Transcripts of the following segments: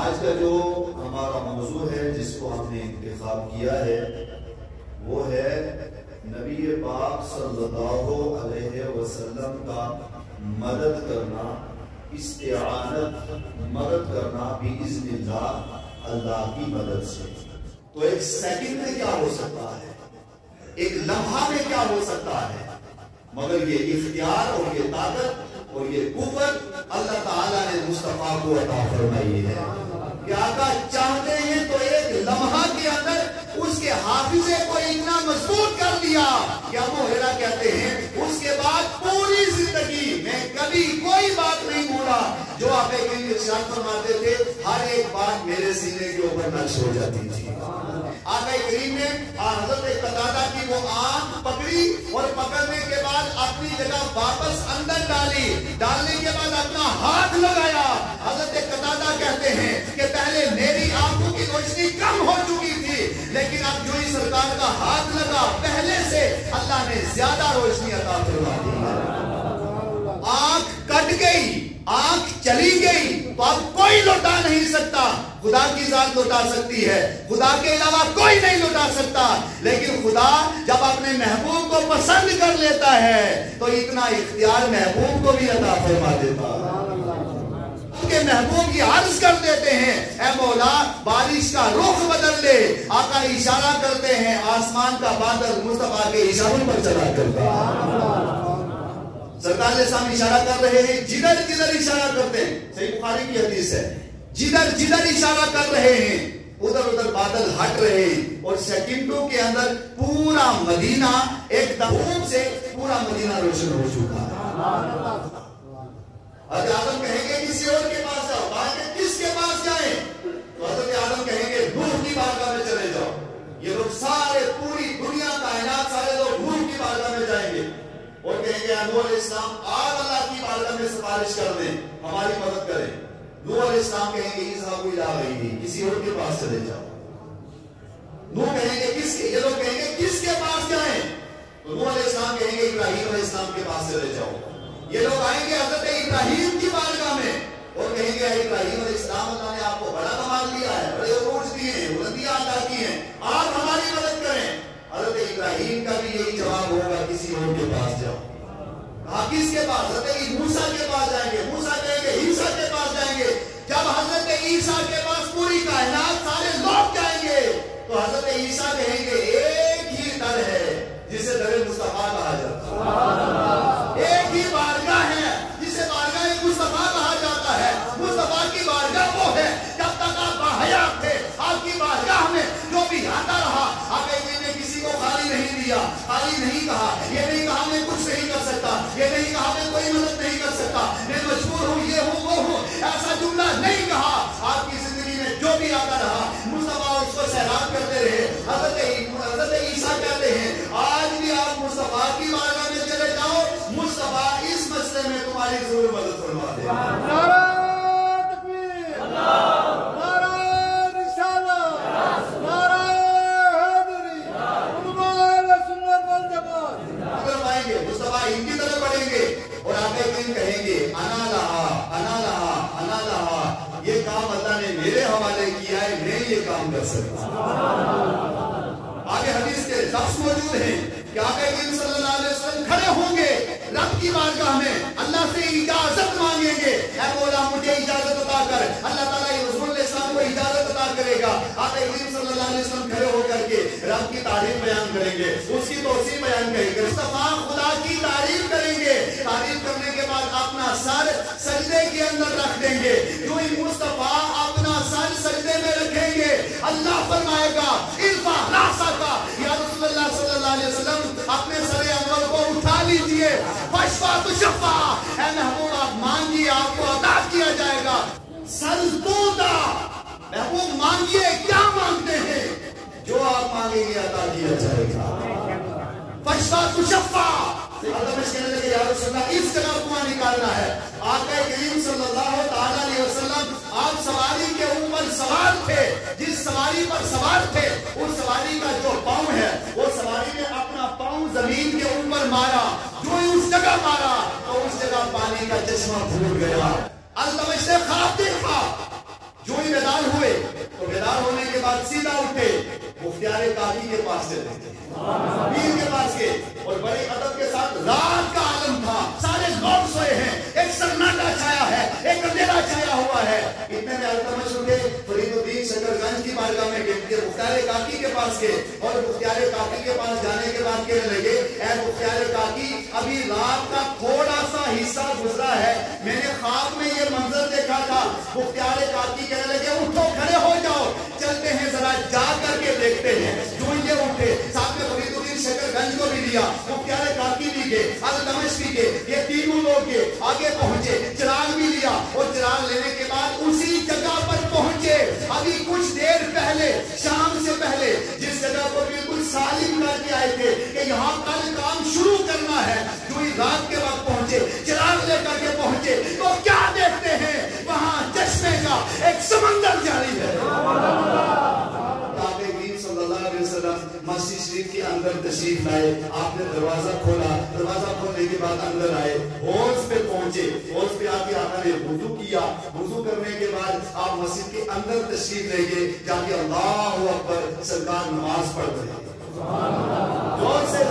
آج کا جو ہمارا موضوع ہے جس کو ہم نے انتخاب کیا ہے وہ ہے نبی پاک صلی اللہ علیہ وسلم کا مدد کرنا، استعانت، مدد کرنا بِإِذْنِ اللہ، اللہ کی مدد سے۔ تو ایک سیکنڈ میں کیا ہو سکتا ہے، ایک لمحہ میں کیا ہو سکتا ہے، مگر یہ اختیار اور یہ طاقت اور یہ قوت اللہ تعالیٰ نے مصطفیٰ کو عطا فرمائی ہے کہ آقا چاہتے ہیں تو ایک لمحہ کے اندر اس کے حافظے کو اتنا مضبوط کر دیا کہ ابو ہریرہ کہتے ہیں اس کے بعد پوری زندگی میں کبھی کوئی بات نہیں بھولا جو آپ ایک ارشاد فرماتے تھے، ہر ایک بات میرے سینے کے اوپر نقش ہو جاتی تھی۔ آقا کریم نے حضرت قتادہ کی وہ آنکھ پکڑی اور پکڑنے کے بعد اپنی جگہ واپس اندر ڈالنے کے بعد اپنا ہاتھ لگایا۔ حضرت قتادہ کہتے ہیں کہ پہلے میری آنکھوں کی روشنی کم ہو چکی تھی، لیکن اب جو ہی سرکار کا ہاتھ لگا پہلے سے اللہ نے زیادہ روشنی عطا فرما دی۔ آنکھ کٹ گئی، آنکھ چلی گئی تو اب کوئی لوٹا نہیں سکتا، خدا کی ذات لوٹا سکتی ہے، خدا کے علاوہ کوئی نہیں لوٹا سکتا۔ لیکن خدا جب اپنے محبوب کو پسند کر لیتا ہے تو اتنا اختیار محبوب کو بھی عطا فرما دیتا ہے کہ محبوب کی عرض کر دیتے ہیں اے مولا بارش کا رخ بدل دے، آقا اشارہ کرتے ہیں آسمان کا بادل مصطفیٰ کے اشاروں پر چلا کرتا ہے۔ سرکار علیہ السلام اشارہ کر رہے ہیں، جدھر جدھر اشارہ کرتے ہیں، صحیح بخاری کی حدیث ہے، جدھر جدھر اشارہ کر رہے ہیں ادھر ادھر بادل ہٹ رہے ہیں اور سیکنڈوں کے اندر پورا مدینہ ایک دھوپ سے پورا مدینہ روشن ہو چکا ہے۔ حضرت آدم کہیں گے کسی اور کے پاس جاؤ، کس کے پاس جائیں؟ تو حضرت آدم کہیں گے نوح کی بارگاہ میں چلے جاؤ۔ یہ لوگ سارے پوری دنیا کائنات سارے لوگ نوح کی بارگاہ میں جائیں گے اور کہیں گے نوح علیہ السلام آپ اللہ کی بارگاہ میں سفارش کر دیں، ہماری مدد کریں۔ نوح علیہ السلام کہیں گے اذهبوا الى غیری، کسی اور کے پاس چلے جاؤ۔ نوح کہیں گے یہ لوگ کہیں گے کس کے پاس جائیں؟ تو نوح علیہ السلام کہیں گے ابراہیم علیہ السلام کے پاس چلے جاؤ۔ یہ لوگ آئیں گے حضرت ابراہیم کی بارگاہ میں اور کہیں گے ابراہیم علیہ السلام اللہ نے آپ کو بڑا کمال دیا ہے، بڑے عروج دیے ہیں، بلندیاں عطا کی ہیں، آپ ہماری مدد کریں۔ حضرت ابراہیم کا بھی یہی جواب ہوگا کسی اور کے پاس جاؤ۔ کہا کس کے پاس؟ حضرت موسیٰ کے پاس جائیں گے، موسیٰ کہیں گے عیسیٰ کے پاس جائیں گے۔ جب حضرت عیسیٰ کے پاس پوری کائنات سارے لوگ جائیں گے تو حضرت عیسیٰ کہیں گے ایک ہی در ہے جسے در مصطفیٰ کہا جاتا ہے، ایک ہی بارگاہ ہے جسے بارگاہ مصطفیٰ کہا جاتا ہے۔ مصطفیٰ کی بارگاہ وہ ہے جب تک آپ باحیات تھے آپ کی بارگاہ میں جو بھی آتا رہا، آپ نے کسی کو خالی نہیں دیا، خالی نہیں کہا، یہ نہیں کہا میں کچھ نہیں کر سکتا، یہ نہیں کہا میں کوئی مدد نہیں کر سکتا، میں مجبور ہوں، یہ ہوں وہ ہوں، ایسا جملہ نہیں کہا۔ آپ کی زندگی میں جو بھی آتا رہا مصطفیٰ اس کو سیراب کرتے رہے۔ حضرت عیسیٰ کہتے ہیں آج بھی آپ مصطفیٰ کی بارگاہ میں چلے جاؤ، مصطفیٰ اس مسئلے میں تمہاری ضرور مدد فرما دے گا۔ نعرہ تکبیر، نعرہ رسالت، نعرہ حیدری، علماء سنت والجماعت۔ اگر پائیں گے مصطفیٰ ان کی طرف بڑھیں گے اور آپ ایک دن کہیں گے انا لہا انا لہا انا لہا، یہ کام اللہ نے میرے حوالے کیا ہے، میں یہ کام کر سکتا ہوں۔ آگے حدیث کے لفظ موجود ہیں کہ آقا کریم صلی اللہ علیہ وسلم کھڑے ہوں گے رب کی بارگاہ میں، اللہ سے اجازت مانگیں گے، اے مولا مجھے اجازت عطا کر۔ اللہ تعالیٰ رسول علیہ السلام کو اجازت عطا کرے گا۔ آقا کریم صلی اللہ علیہ وسلم کھڑے ہو کر کے رب کی تعریف بیان کریں گے، اس کی توصیف بیان کریں گے، مصطفیٰ خدا کی تعریف کریں گے۔ تعریف کرنے کے بعد اپنا سر سجدے کے اندر رکھ دیں گے۔ جو ہی مصطفیٰ اپنا سر سجدے میں رکھیں گے اللہ فرمائے گا ارفع راسک یا رسول اللہ صلی اللہ علیہ وسلم اپنے سر انور کو اٹھا لیجئے، فاشفع تشفع، اے محبوب آپ مانگیے آپ کو عطا کیا جائے گا۔ سلطوطہ محبوب مانگیے، کیا مانگتے ہیں؟ جو آپ مانگیں گے عطا کیا جائے گا۔ فاشفع تشفع، حضرت کہنے لگے یا رسول اللہ اس جگہ کنواں نکالنا ہے۔ آقا کریم صلی اللہ تعالیٰ علیہ وسلم آپ سواری کے اوپر سوار تھے، جس سواری پر سوار تھے اس سواری کا جو پاؤں ہے وہ سواری نے اپنا پاؤں زمین کے اوپر مارا، جو ہی اس جگہ مارا تو اس جگہ پانی کا چشمہ پھوٹ گیا۔ التمس خواب دیکھا، جو ہی بیدار ہوئے تو بیدار ہونے کے بعد سیدھا اٹھے، مختار کاکی کے پاس چلے گئے، پیر کے پاس گئے، اور بڑے ادب کے ساتھ، رات کا عالم تھا، سارے لوگ سوئے ہیں، ایک سناٹا چھایا ہے، ایک اندھیرا چھایا ہوا ہے، اتنے میں التمش اٹھے، فرید الدین شکر گنج کی بارگاہ میں گئے، مختار کاکی کے پاس گئے، اور مختار کاکی کے پاس جانے کے بعد کہنے لگے، اے مختار کاکی، ابھی رات کا تھوڑا سا حصہ گزرا ہے، میں نے خواب میں یہ منظر دیکھا تھا۔ مختار کاکی کہنے لگے، اٹھو، کھڑے ہو جاؤ، چلتے ہیں، ذرا جا کر کے دیکھتے ہیں۔ جو یہ اٹھے، ساتھ میں فرید الدین شکر گنج کو بھی لیا، مختار کاکی بھی گئے، التمش بھی گئے، یہ تینوں لوگ گئے، آگے پہنچے، چراغ بھی لیا، اور چراغ لینے کے بعد اسی جگہ پر پہنچے۔ ابھی کچھ دیر پہلے، شام سے پہلے، جس جگہ پر بالکل سالم کر کے آئے تھے کہ یہاں کل کام شروع کرنا ہے، جو ہی رات کے بعد پہنچے، چراغ لے کر کے پہنچے، تو کیا دیکھتے ہیں؟ وہاں چشمے کا ایک سمندر جاری ہے۔ صلی اللہ علیہ وسلم مسجد شریف کے اندر تشریف لائے، آپ نے دروازہ کھولا، دروازہ کھولنے کے بعد اندر آئے، حوض پہ پہنچے، حوض پہ آ کے آقا نے وضو کیا، وضو کرنے کے بعد آپ مسجد کے اندر تشریف لے گئے، جا کے اللہ اکبر، سرکار نماز پڑھ رہے ہیں، زور سے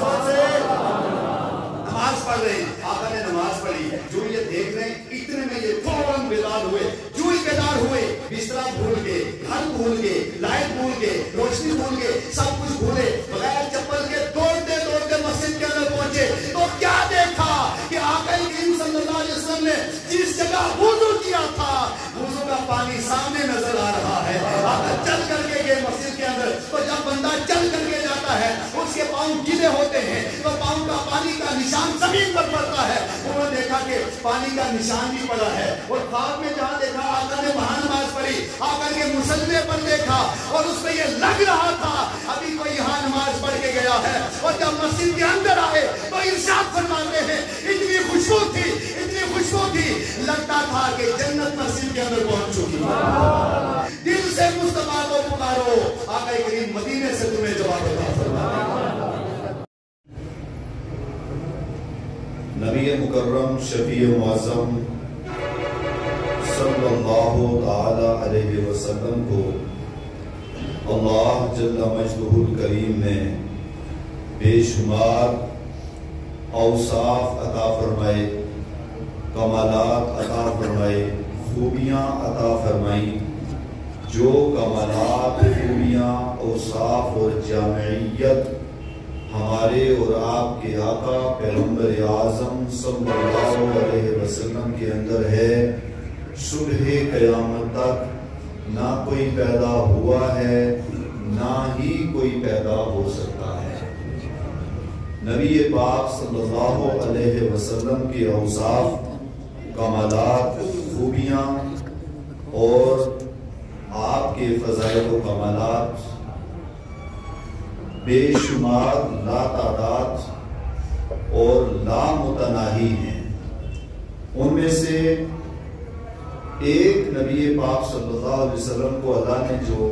نماز پڑھ رہے ہیں، آقا نے نماز پڑھی، جو یہ دیکھ رہے ہیں، اتنے میں یہ فوراً بیدار ہوئے، جو ہی بیدار ہوئے، بستر بھول گئے، گھر بھول گئے، لائٹ بھول گئے، روشنی بھول گئے، سب کچھ بھولے، بغیر چپل کے دوڑتے دوڑتے مسجد کے اندر پہنچے، تو کیا دیکھا کہ آقا کریم صلی اللہ علیہ وسلم نے جس جگہ وضو کیا تھا، وضو کا پانی سامنے نظر آ رہا ہے۔ آقا چل کر کے گئے مسجد کے اندر، تو جب بندہ چل کر کے جاتا ہے، اس کے پاؤں گیلے ہوتے ہیں، تو پاؤں کا پانی کا نشان زمین پر پڑتا ہے، انہوں نے دیکھا کہ پانی کا نشان بھی پڑا ہے، اور خواب میں جہاں دیکھا آقا نے وہاں نماز پڑھی، آقا کے مصلے پر دیکھا، اور اس میں یہ لگ رہا تھا ابھی کوئی یہاں نماز پڑھ کے گیا ہے، اور جب مسجد کے اندر آئے تو ارشاد فرماتے ہیں، اتنی خوشبو تھی، اتنی خوشبو تھی، لگتا تھا کہ جنت مسجد کے اندر پہنچ چکی ہے۔ دل سے مصطفیٰ کو پکارو، آقا کریم مدینے سے تمہیں جواب عطا فرمائے۔ نبی مکرم شفیع معظم صلی اللہ تعالی علیہ وسلم کو اللہ جل مجدہ الکریم نے بے شمار اوصاف عطا فرمائے، کمالات عطا فرمائے، خوبیاں عطا فرمائی، جو کمالات، خوبیاں، اوصاف اور جامعیت ہمارے اور آپ کے آقا پیغمبر اعظم صلی اللہ علیہ وسلم کے اندر ہے، صبح قیامت تک نہ کوئی پیدا ہوا ہے، نہ ہی کوئی پیدا ہو سکتا ہے۔ نبی پاک صلی اللہ علیہ وسلم کے اوصاف، کمالات، خوبیاں اور آپ کے فضائل و کمالات بے شمار، لا تعداد اور لا متناہی ہیں۔ ان میں سے ایک نبی پاک صلی اللہ علیہ وسلم کو اللہ نے جو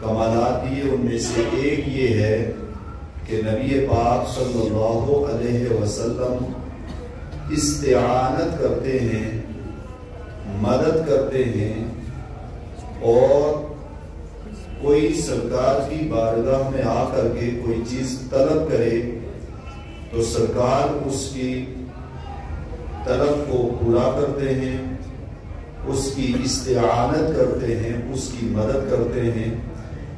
کمالات دیے، ان میں سے ایک یہ ہے کہ نبی پاک صلی اللہ علیہ وسلم استعانت کرتے ہیں، مدد کرتے ہیں، اور کوئی سرکار کی بارگاہ میں آ کر کے کوئی چیز طلب کرے تو سرکار اس کی طلب کو پورا کرتے ہیں، اس کی استعانت کرتے ہیں، اس کی مدد کرتے ہیں،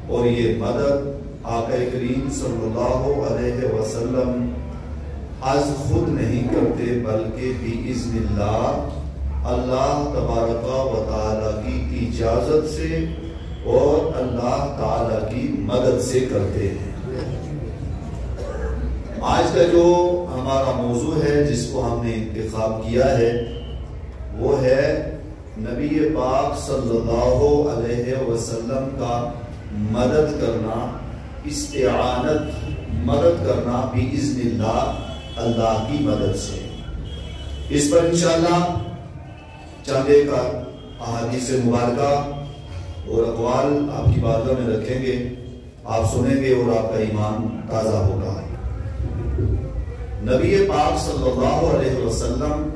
اور یہ مدد آقا کریم صلی اللہ علیہ وسلم از خود نہیں کرتے، بلکہ بِإِذْنِ اللہ، اللہ تبارک و تعالی کی اجازت سے اور اللہ تعالی کی مدد سے کرتے ہیں۔ آج کا جو ہمارا موضوع ہے، جس کو ہم نے انتخاب کیا ہے، وہ ہے نبی پاک صلی اللہ علیہ وسلم کا مدد کرنا، استعانت، مدد کرنا بِإِذْنِ اللہ، اللہ کی مدد سے۔ اس پر انشاءاللہ چند ایک احادیث مبارکہ اور اقوال آپ کی بارگاہ میں رکھیں گے، آپ سنیں گے اور آپ کا ایمان تازہ ہوگا۔ نبی پاک صلی اللہ علیہ وسلم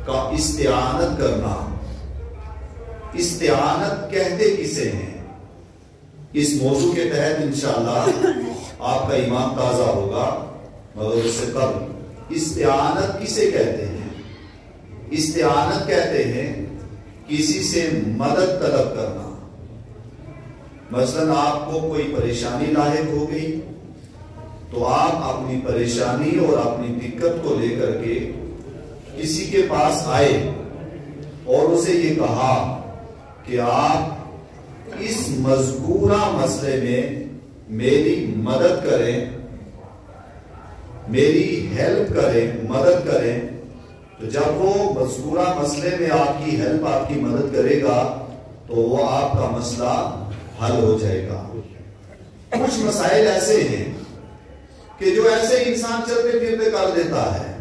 کا استعانت کرنا استعانت کہتے کسے ہیں؟ اس موضوع کے تحت انشاءاللہ آپ کا ایمان تازہ ہوگا، مگر اس سے قبل استعانت کسے کہتے ہیں؟ استعانت کہتے ہیں کسی سے مدد طلب کرنا۔ مثلا آپ کو کوئی پریشانی لاحق ہو گئی تو آپ اپنی پریشانی اور اپنی دقت کو لے کر کے کسی کے پاس آئے اور اسے یہ کہا کہ آپ اس مذکورہ مسئلے میں میری مدد کریں، میری ہیلپ کریں، مدد کریں۔ تو جب وہ مذکورہ مسئلے میں آپ کی ہیلپ، آپ کی مدد کرے گا تو وہ آپ کا مسئلہ حل ہو جائے گا۔ کچھ مسائل ایسے ہیں کہ جو ایسے انسان چلتے پھرتے کر دیتا ہے۔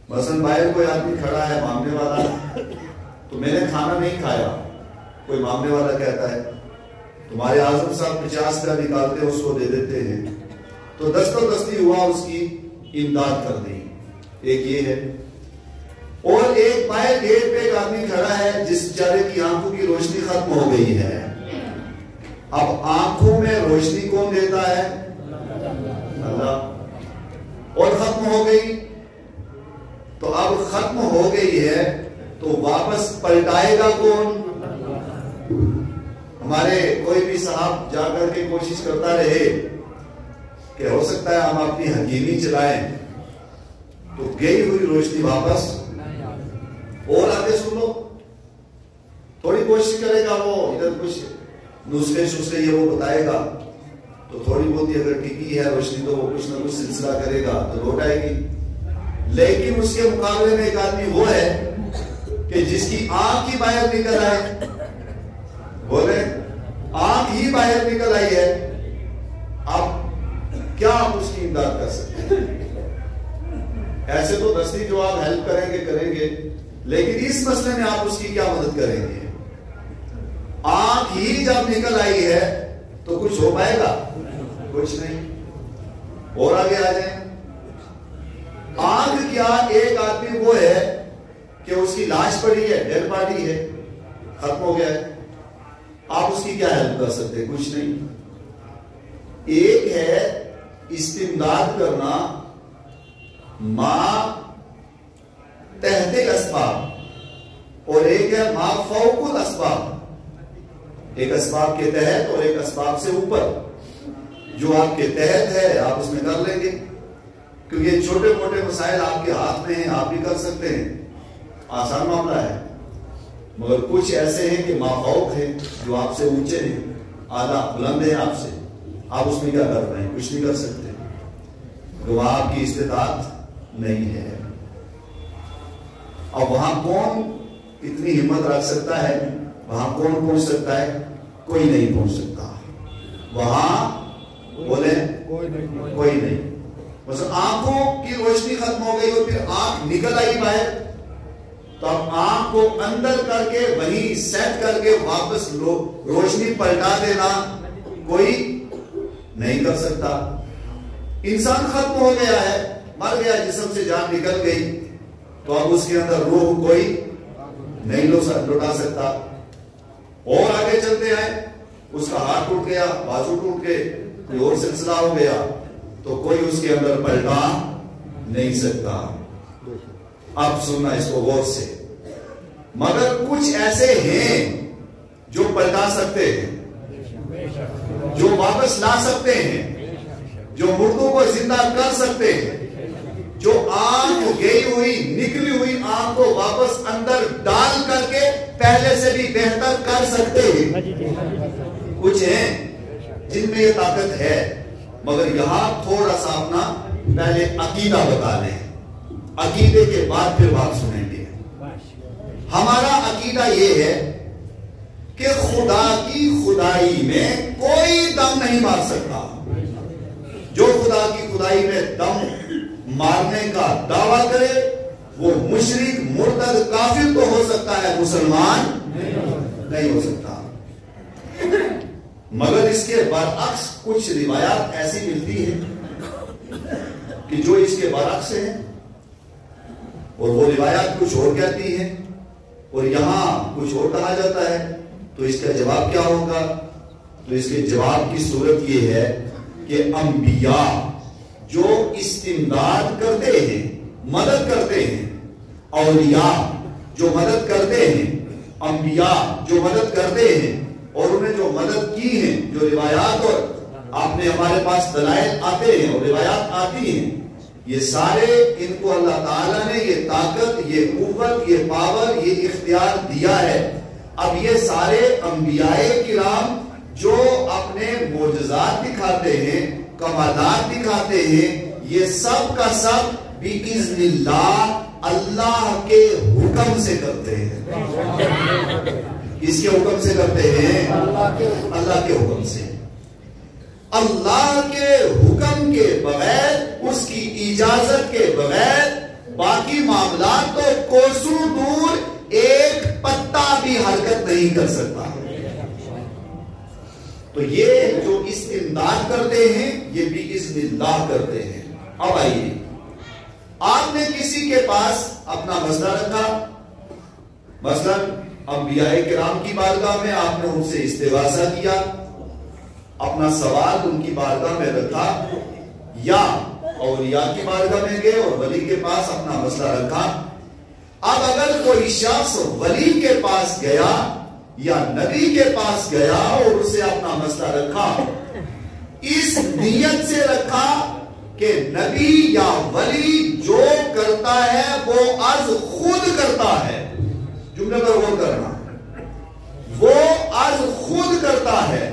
مثلا باہر کوئی آدمی کھڑا ہے مانگنے والا، تو میں نے کھانا نہیں کھایا، کوئی مانگنے والا کہتا ہے تمہارے اعظم صاحب 50 کا نکالتے ہیں، اس کو دے دیتے ہیں، تو دستوں دستی ہوا اس کی امداد کر دی۔ ایک یہ ہے، اور ایک باہر گیٹ پہ ایک آدمی کھڑا ہے جس بیچارے کی آنکھوں کی روشنی ختم ہو گئی ہے۔ اب آنکھوں میں روشنی کون دیتا ہے؟ اللہ۔ اور ختم ہو گئی، تو اب ختم ہو گئی ہے تو واپس پلٹائے گا کون؟ ہمارے کوئی بھی صاحب جا کر کے کوشش کرتا رہے کہ ہو سکتا ہے ہم اپنی حکیمی چلائیں، تو گئی ہوئی روشنی واپس، اور آگے سن لو، تھوڑی کوشش کرے گا وہ ادھر کچھ نسخے یہ وہ بتائے گا، تو تھوڑی بہت ہی اگر ٹکی ہے روشنی تو وہ کچھ نہ کچھ سلسلہ کرے گا تو لوٹ آئے گی۔ لیکن اس کے مقابلے میں ایک آدمی وہ ہے کہ جس کی آنکھ ہی باہر نکل آئے، بولے آنکھ ہی باہر نکل آئی ہے، اب کیا آپ اس کی امداد کر سکتے ہیں؟ ایسے تو دستی جو آپ ہیلپ کریں گے، لیکن اس مسئلے میں آپ اس کی کیا مدد کریں گے؟ آنکھ ہی جب نکل آئی ہے تو کچھ ہو پائے گا؟ کچھ نہیں۔ اور آگے آ جائیں، آنکھ کیا ایک آدمی وہ ہے کہ اس کی لاش پڑی ہے، ڈیڈ باڈی ہے، ختم ہو گیا ہے، آپ اس کی کیا ہیلپ کر سکتے ہیں؟ کچھ نہیں۔ ایک ہے استمداد کرنا ما تحت الاسباب، اور ایک ہے ما فوق الاسباب، ایک اسباب کے تحت اور ایک اسباب سے اوپر۔ جو آپ کے تحت ہے آپ اس میں کر لیں گے، کیونکہ چھوٹے موٹے مسائل آپ کے ہاتھ میں ہیں، آپ بھی کر سکتے ہیں، آسان معاملہ ہے۔ مگر کچھ ایسے ہیں کہ مافوق ہیں، جو آپ سے اونچے ہیں، اعلیٰ بلند ہیں آپ سے، آپ اس میں کیا کر رہے ہیں؟ کچھ نہیں کر سکتے، تو وہاں آپ کی استطاعت نہیں ہے۔ اب وہاں کون اتنی ہمت رکھ سکتا ہے؟ وہاں کون پہنچ سکتا ہے؟ کوئی نہیں پہنچ سکتا وہاں، بولے کوئی نہیں۔ بس آنکھوں کی روشنی ختم ہو گئی اور پھر آنکھ نکل آئی باہر، تو اب آنکھ کو اندر کر کے وہیں سیٹ کر کے واپس روشنی پلٹا دینا کوئی نہیں کر سکتا۔ انسان ختم ہو گیا ہے، مر گیا، جسم سے جان نکل گئی، تو اب اس کے اندر روح کوئی نہیں لوٹا سکتا۔ اور آگے چلتے ہیں، اس کا ہاتھ ٹوٹ گیا، بازو ٹوٹ گئے، کوئی اور سلسلہ ہو گیا، تو کوئی اس کے اندر پلٹا نہیں سکتا۔ اب سننا اس کو غور سے، مگر کچھ ایسے ہیں جو پلٹا سکتے ہیں، جو واپس لا سکتے ہیں، جو مردوں کو زندہ کر سکتے ہیں، جو آنکھ گئی ہوئی نکلی ہوئی آنکھ کو واپس اندر ڈال کر کے پہلے سے بھی بہتر کر سکتے ہیں۔ کچھ ہیں جن میں یہ طاقت ہے، مگر یہاں تھوڑا سا اپنا پہلے عقیدہ بتا لیں، عقیدے کے بعد پھر بات سنیں گے۔ ہمارا عقیدہ یہ ہے کہ خدا کی خدائی میں کوئی دم نہیں مار سکتا۔ جو خدا کی خدائی میں دم مارنے کا دعویٰ کرے وہ مشرک، مرتد، کافر تو ہو سکتا ہے، مسلمان نہیں ہو سکتا۔ مگر اس کے برعکس کچھ روایات ایسی ملتی ہیں کہ جو اس کے برعکس ہیں، اور وہ روایات کچھ اور کہتی ہیں اور یہاں کچھ اور کہا جاتا ہے، تو اس کا جواب کیا ہوگا؟ تو اس کے جواب کی صورت یہ ہے کہ انبیاء جو استمداد کرتے ہیں، مدد کرتے ہیں، اولیاء جو مدد کرتے ہیں، انبیاء جو مدد کرتے ہیں اور انہیں جو مدد کی ہیں، جو روایات اور آپ نے ہمارے پاس دلائل آتے ہیں اور روایات آتی ہیں، یہ سارے ان کو اللہ تعالیٰ نے یہ طاقت، یہ قوت، یہ پاور، یہ اختیار دیا ہے۔ اب یہ سارے انبیاء کرام جو اپنے معجزات دکھاتے ہیں، کمالات دکھاتے ہیں، یہ سب کا سب بِإِذْنِ اللہ، اللہ کے حکم سے کرتے ہیں۔ اس کے حکم سے کرتے ہیں، اللہ کے حکم سے۔ اللہ کے حکم کے بغیر، اس کی اجازت کے بغیر باقی معاملات تو کوسوں دور ایک پتا بھی حرکت نہیں کر سکتا۔ تو یہ جو استمداد کرتے ہیں یہ بھی بِإِذْنِ اللہ کرتے ہیں۔ اب آئیے، آپ نے کسی کے پاس اپنا مسئلہ رکھا، مثلا انبیاء کرام کی بارگاہ میں آپ نے ان سے استغاثہ کیا، اپنا سوال ان کی بارگاہ میں رکھا، یا اولیاء کی بارگاہ میں گئے اور ولی کے پاس اپنا مسئلہ رکھا۔ اب اگر کوئی شخص ولی کے پاس گیا یا نبی کے پاس گیا اور اسے اپنا مسئلہ رکھا، اس نیت سے رکھا کہ نبی یا ولی جو کرتا ہے وہ از خود کرتا ہے، جملے پر غور کرنا، وہ از خود کرتا ہے،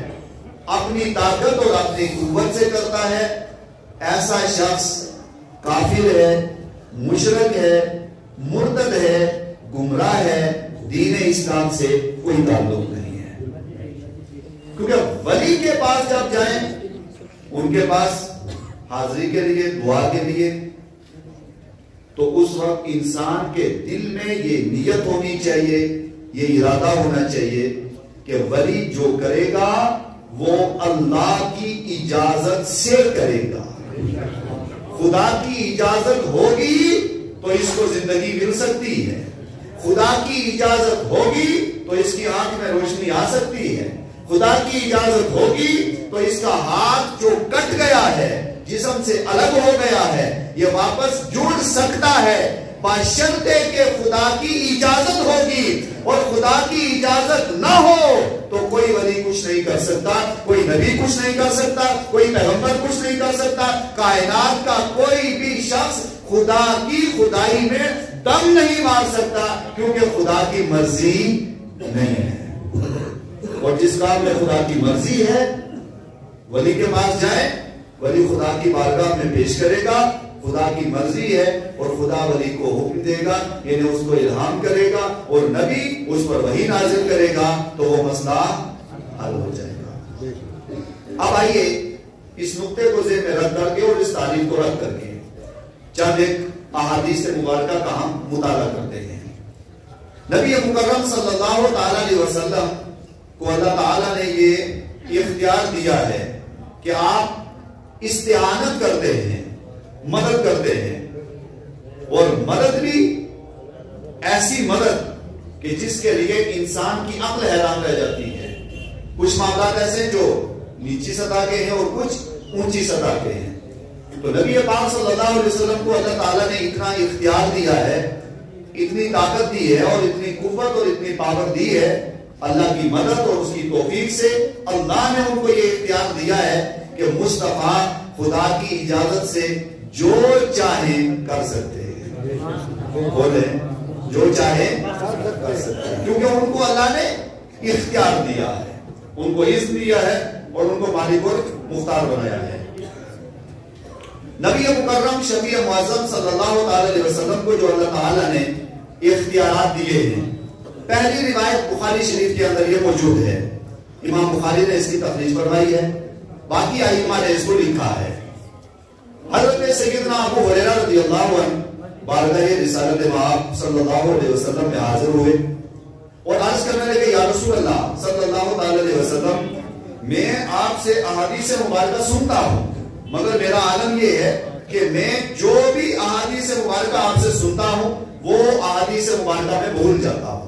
اپنی طاقت اور اپنی قوت سے کرتا ہے، ایسا شخص کافر ہے، مشرک ہے، مرتد ہے، گمراہ ہے، دین اسلام سے کوئی تعلق نہیں ہے۔ کیونکہ ولی کے پاس جب جائیں، ان کے پاس حاضری کے لیے، دعا کے لیے، تو اس وقت انسان کے دل میں یہ نیت ہونی چاہیے، یہ ارادہ ہونا چاہیے کہ ولی جو کرے گا وہ اللہ کی اجازت سے کرے گا۔ خدا کی اجازت ہوگی تو اس کو زندگی مل سکتی ہے، خدا کی اجازت ہوگی تو اس کی آنکھ میں روشنی آ سکتی ہے، خدا کی اجازت ہوگی تو اس کا ہاتھ جو کٹ گیا ہے، جسم سے الگ ہو گیا ہے، یہ واپس جڑ سکتا ہے، بشرطے کہ خدا کی اجازت ہوگی، اور خدا کی اجازت نہ ہو تو کوئی ولی کچھ نہیں کر سکتا، کوئی نبی کچھ نہیں کر سکتا، کوئی پیغمبر کچھ نہیں کر سکتا، کائنات کا کوئی بھی شخص خدا کی خدائی میں دم نہیں مار سکتا، کیونکہ خدا کی مرضی نہیں ہے۔ اور جس کام میں خدا کی مرضی ہے، ولی کے پاس جائیں، ولی خدا کی بارگاہ میں پیش کرے گا، خدا کی مرضی ہے، اور خدا ولی کو حکم دے گا، یعنی اس کو الہام کرے گا، اور نبی اس پر وحی نازل کرے گا، تو وہ مسئلہ حل ہو جائے گا۔ اب آئیے اس نقطے کو ذہن میں رکھ کر کے اور اس تعلیم کو رکھ کر کے چند ایک احادیث مبارکہ کا ہم مطالعہ کرتے ہیں۔ نبی مکرم صلی اللہ تعالی علیہ وسلم کو اللہ تعالیٰ نے یہ اختیار دیا ہے کہ آپ استعانت کرتے ہیں، مدد کرتے ہیں، اور مدد بھی ایسی مدد کہ جس کے لیے انسان کی عقل حیران رہ جاتی ہے۔ کچھ معاملات ایسے جو نیچی سطح کے ہیں اور کچھ اونچی سطح کے ہیں، تو نبی پاک صلی اللہ علیہ وسلم کو اللہ تعالیٰ نے اتنا اختیار دیا ہے، اتنی طاقت دی ہے، اور اتنی قوت اور اتنی پاور دی ہے، اللہ کی مدد اور اس کی توفیق سے اللہ نے ان کو یہ اختیار دیا ہے کہ مصطفیٰ خدا کی اجازت سے جو چاہیں کر سکتے ہیں، بولیں جو چاہیں کر سکتے ہیں، کیونکہ ان کو اللہ نے اختیار دیا ہے، ان کو عزت دیا ہے، اور ان کو مالک اور مختار بنایا ہے۔ نبی مکرم شفیع معظم صلی اللہ علیہ وسلم کو جو اللہ تعالیٰ نے اختیارات دیے ہیں، پہلی روایت بخاری شریف کے اندر یہ موجود ہے، امام بخاری نے اس کی تخریج فرمائی ہے، باقی ائمہ نے اس کو لکھا ہے۔ حضرت سیدنا ابو ہریرہ رضی اللہ عنہ بارگاہ رسالت مآب صلی اللہ علیہ وسلم میں حاضر ہوئے اور عرض کرنے لگے، یا رسول اللہ صلی اللہ علیہ وسلم، میں آپ سے احادیث مبارکہ سنتا ہوں، مگر میرا عالم یہ ہے کہ میں جو بھی احادیث مبارکہ آپ سے سنتا ہوں وہ احادیث مبارکہ میں بھول جاتا ہوں۔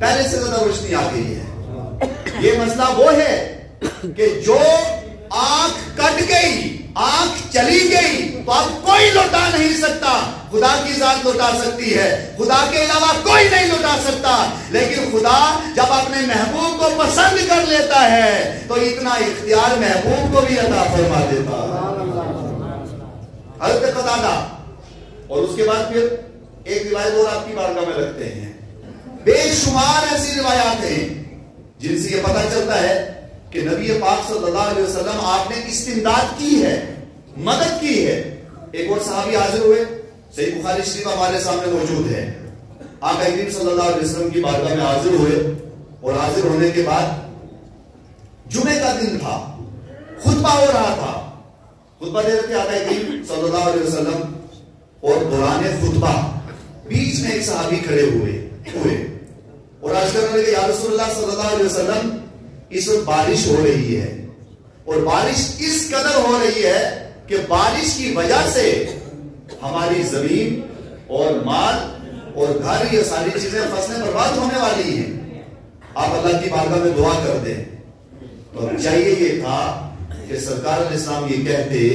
پہلے سے زیادہ روشنی آ گئی ہے. یہ مسئلہ وہ ہے کہ جو آنکھ کٹ گئی, آنکھ چلی گئی, تو اب کوئی لوٹا نہیں سکتا. خدا کی ذات لوٹا سکتی ہے, خدا کے علاوہ کوئی نہیں لوٹا سکتا. لیکن خدا جب اپنے محبوب کو پسند کر لیتا ہے تو اتنا اختیار محبوب کو بھی عطا فرما دیتا ہے. حضرت قتادہ, اور اس کے بعد پھر ایک روایت اور آپ کی بارگاہ میں رکھتے ہیں. بے شمار ایسی روایات ہیں جن سے یہ پتہ چلتا ہے کہ نبی پاک صلی اللہ علیہ وسلم آپ نے استمداد کی ہے, مدد کی ہے. ایک اور صحابی حاضر ہوئے, صحیح بخاری شریف ہمارے سامنے موجود ہے. آقا کریم صلی اللہ علیہ وسلم کی بارگاہ میں حاضر ہوئے, اور حاضر ہونے کے بعد جمعے کا دن تھا, خطبہ ہو رہا تھا. خطبہ دے رہے تھے آقا کریم صلی اللہ علیہ وسلم, اور دوران خطبہ بیچ میں ایک صحابی کھڑے ہوئے اور عرض کرنے لگے, یا رسول اللہ صلی اللہ علیہ وسلم, اس وقت بارش ہو رہی ہے, اور بارش اس قدر ہو رہی ہے کہ بارش کی وجہ سے ہماری زمین اور مال اور گھر, یہ ساری چیزیں, فصلیں برباد ہونے والی ہیں. آپ اللہ کی بارگاہ میں دعا کر دیں. تو چاہیے یہ تھا کہ سرکار علیہ السلام یہ کہتے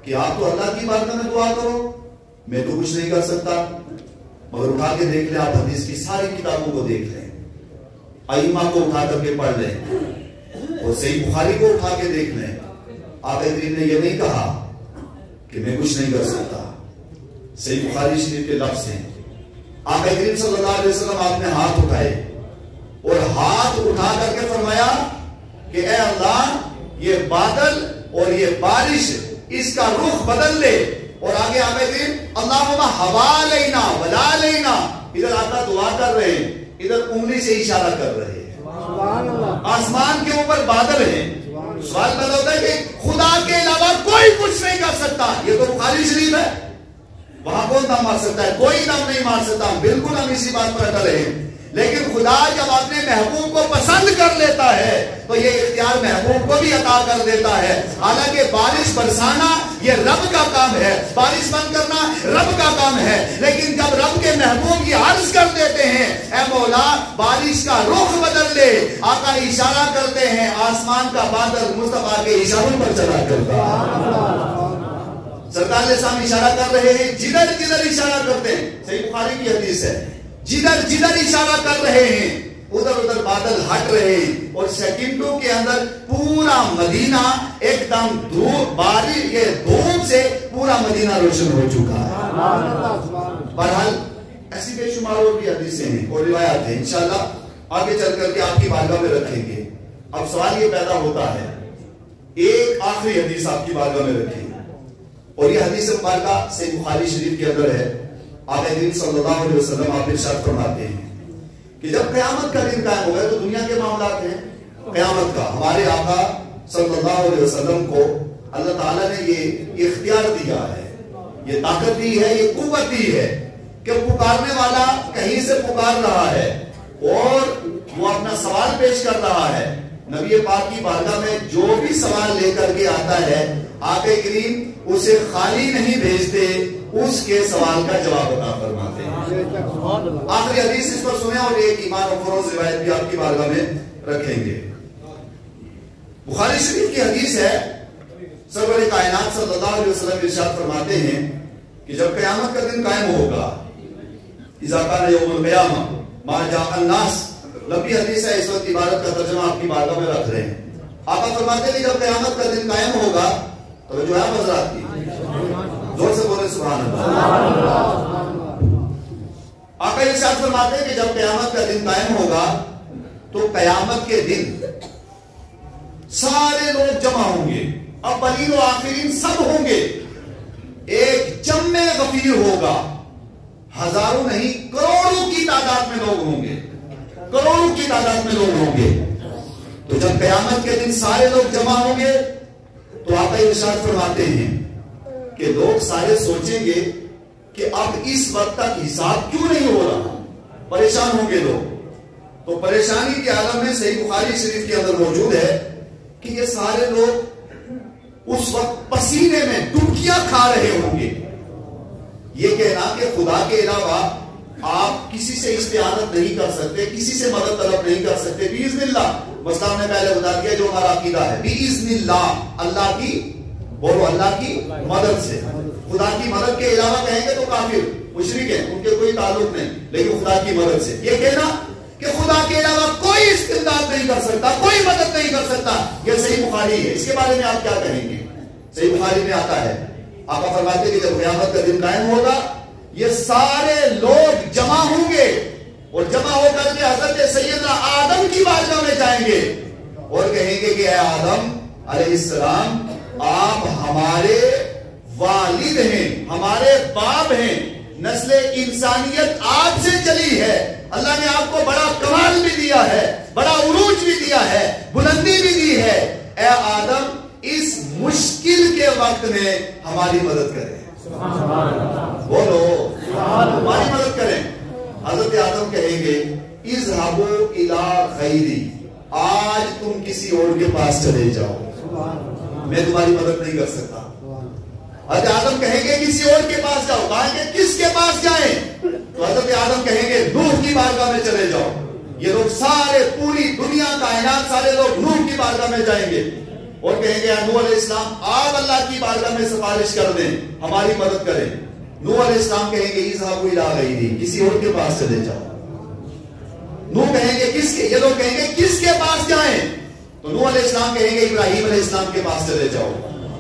کہ آپ تو اللہ کی بارگاہ میں دعا کرو, میں تو کچھ نہیں کر سکتا. مگر اٹھا کے دیکھ لیں, آپ حدیث کی ساری کتابوں کو دیکھ لیں, ائمہ کو اٹھا کر کے پڑھ لیں, اور صحیح بخاری کو اٹھا کے دیکھ لیں. آقا کریم نے یہ نہیں کہا کہ میں کچھ نہیں کر سکتا. صحیح بخاری شریف کے لفظ ہیں. آقا کریم صلی اللہ علیہ وسلم آپ نے ہاتھ اٹھائے, اور ہاتھ اٹھا کر کے فرمایا کہ اے اللہ, یہ بادل اور یہ بارش, اس کا رخ بدل دے. اور آگے آقا کریم اللہم ہوا لینا ولا لینا, ادھر آقا دعا کر رہے ہیں, ادھر انگلی سے اشارہ کر رہے ہیں. آسمان کے اوپر بادل ہیں. سوال پیدا ہوتا ہے کہ خدا کے علاوہ کوئی کچھ نہیں کر سکتا. یہ تو بخاری شریف ہے, وہاں کون دم مار سکتا ہے؟ کوئی دم نہیں مار سکتا. بالکل ہم اسی بات پر اٹل ہیں. لیکن خدا جب اپنے محبوب کو پسند کر لیتا ہے تو یہ اختیار محبوب کو بھی عطا کر دیتا ہے. حالانکہ بارش برسانا یہ رب کا کام ہے, بارش بند کرنا رب کا کام ہے. لیکن جب رب کے محبوب کی عرض کر دیتے ہیں, اے مولا بارش کا رخ بدل دے, آقا اشارہ کرتے ہیں, آسمان کا بادل مصطفیٰ کے اشاروں پر چلا کرتا ہے. سرکار علیہ السلام اشارہ کر رہے ہیں, جدھر جدھر اشارہ کرتے ہیں. صحیح بخاری کی حدیث ہے, جدھر جدھر اشارہ کر رہے ہیں ادھر ادھر بادل ہٹ رہے ہیں, اور سیکنڈوں کے اندر پورا مدینہ ایک دم دھوپ, بارش کے دھوپ سے پورا مدینہ روشن ہو چکا ہے. بہرحال ایسی بے شمار اور بھی حدیثیں ہیں اور روایات ہیں, انشاءاللہ آگے چل کر کے آپ کی بارگاہ میں رکھیں گے. اب سوال یہ پیدا ہوتا ہے, ایک آخری حدیث آپ کی بارگاہ میں رکھیں, اور یہ حدیث مبارکہ صحیح بخاری شریف کے اندر ہے. آقا کریم صلی اللہ علیہ وسلم آپ ارشاد فرماتے ہیں کہ جب قیامت کا دن قائم ہوگا, تو دنیا کے معاملات ہیں, قیامت کا ہمارے آقا صلی اللہ علیہ وسلم کو اللہ تعالیٰ نے یہ اختیار دیا ہے, یہ طاقت دی ہے, یہ قوت دی ہے کہ پکارنے والا کہیں سے پکار رہا ہے اور وہ اپنا سوال پیش کر رہا ہے. نبی پاک کی بارگاہ میں جو بھی سوال لے کر کے آتا ہے, آقا کریم اسے خالی نہیں بھیجتے, اس کے سوال کا جواب عطا فرماتے ہیں. آخری حدیث اس پر سنیں, اور ایک ایمان افروز روایت بھی آپ کی بارگاہ میں رکھیں گے. بخاری شریف کی حدیث ہے, سرور کائنات صلی اللہ علیہ وسلم ارشاد فرماتے ہیں کہ جب قیامت کا دن قائم ہوگا, اذا کان یوم القیامہ ما جاء الناس, لمبی حدیث ہے, اس وقت عبارت کا ترجمہ آپ کی بارگاہ میں رکھ رہے ہیں. آقا فرماتے ہیں کہ جب قیامت کا دن قائم ہوگا, تو جو ہے حضرات کی زور سے بولے سبحان اللہ. آقا ارشاد فرماتے ہیں کہ جب قیامت کا دن قائم ہوگا تو قیامت کے دن سارے لوگ جمع ہوں گے, اولین و آخرین سب ہوں گے, ایک جمع غفیر ہوگا, ہزاروں نہیں کروڑوں کی تعداد میں لوگ ہوں گے, کروڑوں کی تعداد میں لوگ ہوں گے. تو جب قیامت کے دن سارے لوگ جمع ہوں گے تو آقا ارشاد فرماتے ہیں کہ لوگ سارے سوچیں گے کہ اب اس وقت تک حساب کیوں نہیں ہو رہا, پریشان ہوں گے لوگ. تو پریشانی کے عالم میں صحیح بخاری شریف کے اندر موجود ہے کہ یہ سارے لوگ اس وقت پسینے میں ڈبکیاں کھا رہے ہوں گے. یہ کہنا کہ خدا کے علاوہ آپ کسی سے استعانت نہیں کر سکتے, کسی سے مدد طلب نہیں کر سکتے باذن اللہ. مسئلہ ہم نے پہلے بتا دیا جو ہمارا عقیدہ ہے, باذن اللہ, اللہ کی, بولو اللہ کی مدد سے. خدا کی مدد کے علاوہ کہیں گے تو کافر مشرک ہیں, ان کے کوئی تعلق نہیں, لیکن خدا کی مدد سے یہ کہنا کہ خدا کے علاوہ کوئی استمداد نہیں کر سکتا, کوئی مدد نہیں کر سکتا, یہ صحیح بخاری ہے. اس کے بارے میں آپ کیا کہیں گے؟ صحیح بخاری میں آتا ہے, آقا فرماتے ہیں کہ جب قیامت کا دن قائم ہوگا یہ سارے لوگ جمع ہوں گے اور جمع ہو کر کے حضرت سیدنا آدم کی بارگاہ میں جائیں گے اور کہیں گے کہ اے آدم علیہ السلام, آپ ہمارے والد ہیں, ہمارے باپ ہیں, نسل انسانیت آپ سے چلی ہے, اللہ نے آپ کو بڑا کمال بھی دیا ہے, بڑا عروج بھی دیا ہے, بلندی بھی دی ہے. اے آدم اس مشکل کے وقت میں ہماری مدد کریں, بولو ہماری مدد کریں. حضرت آدم کہیں گے اذهبوا الى غیری, آج تم کسی اور کے پاس چلے جاؤ, میں تمہاری مدد نہیں کر سکتا. حضرت آدم کہیں گے کسی اور کے پاس جاؤ, کہیں گے کس کے پاس جائیں؟ تو حضرت آدم کہیں گے نوح کی بارگاہ میں چلے جاؤ. یہ لوگ سارے, پوری دنیا کائنات سارے لوگ نوح کی بارگاہ میں جائیں گے اور کہیں گے نوح علیہ السلام آپ اللہ کی بارگاہ میں سفارش کر دیں, ہماری مدد کریں. نوح علیہ السلام کہیں گے اذهبوا الى غیری, کسی اور کے پاس چلے جاؤ. نوح کہیں گے کس کے, یہ لوگ کہیں گے کس کے پاس جائیں؟ تو نوح علیہ السلام کہیں گے ابراہیم علیہ السلام کے پاس چلے جاؤ.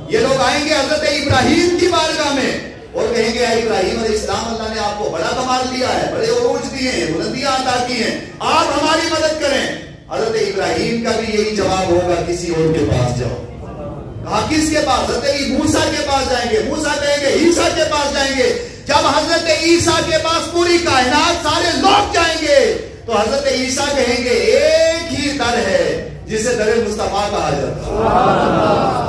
یہ لوگ آئیں گے حضرت ابراہیم کی بارگاہ میں اور کہیں گے ابراہیم علیہ السلام اللہ نے آپ کو بڑا کمال دیا ہے, بڑے عروج دیے ہیں, بلندیاں عطا کی ہیں, آپ ہماری مدد کریں. حضرت ابراہیم کا بھی یہی جواب ہوگا کسی اور کے پاس جاؤ. کہا کس کے پاس؟ حضرت موسیٰ کے پاس جائیں گے. موسیٰ کہیں گے عیسیٰ کے پاس جائیں گے. جب حضرت عیسیٰ کے پاس پوری کائنات سارے لوگ جائیں گے تو حضرت عیسیٰ کہیں گے ایک ہی در ہے جسے در مصطفیٰ کہا جاتا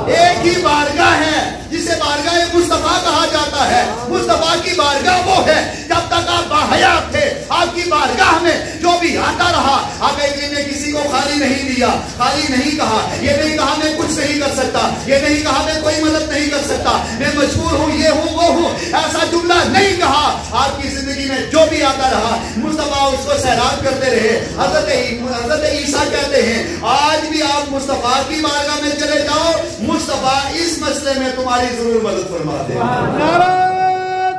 ہے, ایک ہی بارگاہ ہے جسے بارگاہ مصطفیٰ کہا جاتا ہے. مصطفیٰ کی بارگاہ وہ ہے جب تک آپ باحیات تھے, آپ کی بارگاہ میں جو بھی آتا رہا, آپ نے کسی کو خالی نہیں دیا, خالی نہیں کہا, یہ نہیں کہا میں کچھ نہیں کر سکتا, یہ نہیں کہا میں کوئی مدد نہیں کر سکتا, میں مجبور ہوں, یہ ہوں وہ ہوں, ایسا جملہ نہیں کہا. آپ کی زندگی میں جو بھی آتا رہا مصطفیٰ اس کو سیراب کرتے رہے. حضرت عیسیٰ کہتے ہیں آج بھی آپ مصطفیٰ کی بارگاہ میں چلے جاؤ, مصطفیٰ اس مسئلے میں تمہاری ضرور مدد فرما دے. نعرہ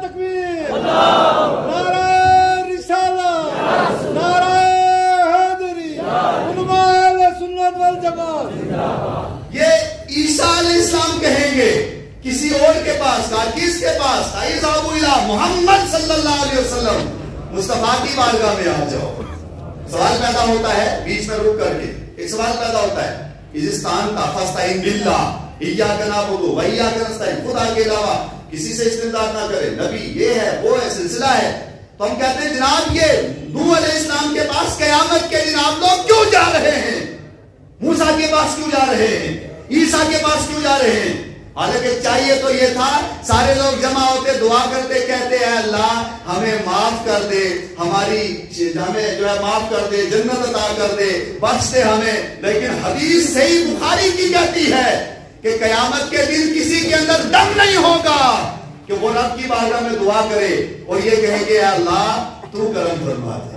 تکبیر, نعرہ رسالت, نعرہ حیدری, علماء اہل سنت والجماعت. یہ عیسیٰ علیہ السلام کہیں گے کسی اور کے پاس, کہا کس کے پاس؟ اذهبوا الى محمد صلی اللہ علیہ وسلم, مصطفیٰ کی بارگاہ میں آ جاؤ. سوال پیدا ہوتا ہے بیچ میں رک کر کے, ایک سوال پیدا ہوتا ہے, ازستان کا فاستعین باللہ ایاک نعبد و ایاک نستعین, خدا کے علاوہ کسی سے استمداد نہ کرے, نبی یہ ہے وہ ہے, سلسلہ ہے. تو ہم کہتے ہیں جناب یہ نوح علیہ السلام کے پاس قیامت کے دن آپ لوگ کیوں جا رہے ہیں؟ موسیٰ کے پاس کیوں جا رہے ہیں؟ عیسیٰ کے پاس کیوں جا رہے ہیں؟ حالانکہ چاہیے تو یہ تھا سارے لوگ جمع ہوتے, دعا کرتے, کہتے اے اللہ ہمیں معاف کر دے, ہمیں جو ہے معاف کر دے, جنت عطا کر دے, بخش دے ہمیں. لیکن حدیث صحیح بخاری کی کہتی ہے کہ قیامت کے دن کسی کے اندر دم نہیں ہوگا کہ وہ رب کی بارگاہ میں دعا کرے اور یہ کہے کہ اے اللہ تو کرم فرما دے.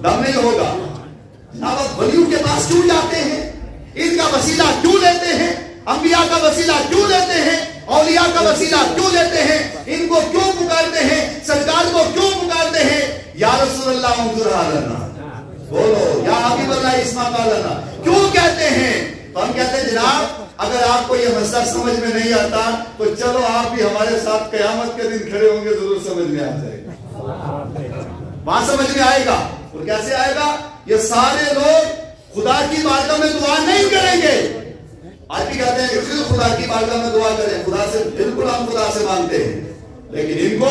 دم نہیں ہوگا. اب ولیوں کے پاس کیوں جاتے ہیں؟ ان کا وسیلہ کیوں لیتے ہیں؟ انبیاء کا وسیلہ کیوں لیتے ہیں؟ اولیاء کا وسیلہ کیوں لیتے ہیں؟ ان کو کیوں پکارتے ہیں؟ سرکار کو کیوں پکارتے ہیں؟ یا رسول اللہ انظر حالنا, بولو یا حبیب اللہ اسمع قالنا, کیوں کہتے ہیں؟ تو ہم کہتے ہیں جناب اگر آپ کو یہ مسئلہ سمجھ میں نہیں آتا تو چلو آپ بھی ہمارے ساتھ قیامت کے دن کھڑے ہوں گے, ضرور سمجھ میں آ جائے گا, وہاں سمجھ میں آئے گا. اور کیسے آئے گا؟ یہ سارے لوگ خدا کی بارگاہ میں دعا نہیں کریں گے. آج بھی کہتے ہیں کہ خدا کی بارگاہ میں دعا کریں, خدا سے بالکل ہم خدا سے مانگتے ہیں, لیکن ان کو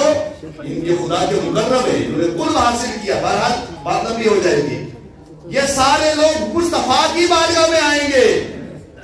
ان کے خدا کے مقرب ہیں, انہوں نے قرب حاصل کیا. بہرحال بات لمبی ہو جائے گی. یہ سارے لوگ مصطفیٰ کی بارگاہ میں آئیں گے,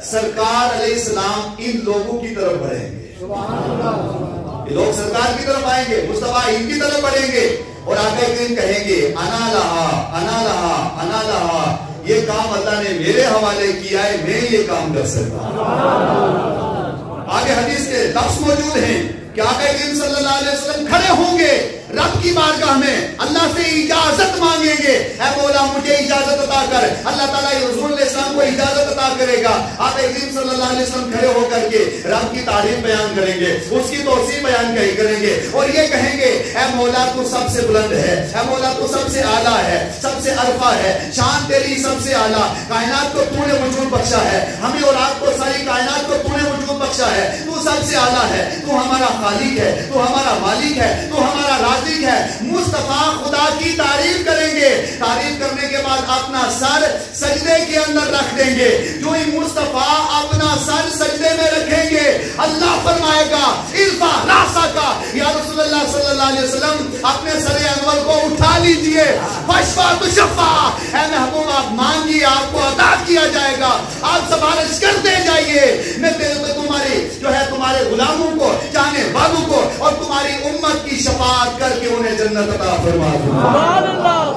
سرکار علیہ السلام ان لوگوں کی طرف بڑھیں گے. یہ لوگ سرکار کی طرف آئیں گے, مصطفیٰ ان کی طرف بڑھیں گے اور آگے دن کہیں گے انا لہا انا لہا انا لہا, یہ کام اللہ نے میرے حوالے کیا ہے, میں یہ کام کر سکتا ہوں. آگے حدیث کے لفظ موجود ہیں, کہ آقا کریم صلی اللہ علیہ وسلم کھڑے ہوں گے رب کی بارگاہ میں, اللہ سے اجازت مانگیں گے, اے مولا مجھے اجازت عطا کر. اللہ تعالیٰ رسول علیہ السلام کو اجازت عطا کرے گا. آقا کریم صلی اللہ علیہ وسلم کھڑے ہو کر کے رب کی تعریف بیان کریں گے, اس کی توصیف بیان کریں گے, اور یہ کہیں گے اے مولا تو سب سے بلند ہے, اے مولا تو سب سے اعلیٰ ہے, سب سے عرفہ ہے, شان تیری سب سے اعلیٰ, کائنات کو تو نے وجود بخشا ہے, ہمیں اور آپ کو ساری کائنات کو تو نے وجود بخشا ہے, تو سب سے اعلیٰ ہے, تو ہمارا خالق ہے, تو ہمارا مالک ہے, تو ہمارا رازق ہے. مصطفیٰ خدا کی تعریف کریں گے, تعریف کرنے کے بعد اپنا سر سجدے کے اندر رکھ دیں گے. جو ہی مصطفیٰ اپنا سر سجدے میں رکھیں گے اللہ فرمائے گا ارفع راسک, یا رسول اللہ صلی اللہ علیہ وسلم اپنے سر انور کو اٹھا لیجئے, فاشفع تشفع, اے محبوب آپ مانگیے آپ کو عطا کیا جائے گا, آپ سفارش کرتے جائیے, میں تمہاری جو ہے تمہارے غلاموں کو, چاہنے والوں کو اور تمہاری امت کی شفاعت کر کے انہیں جنت عطا فرما دوں. سبحان اللہ.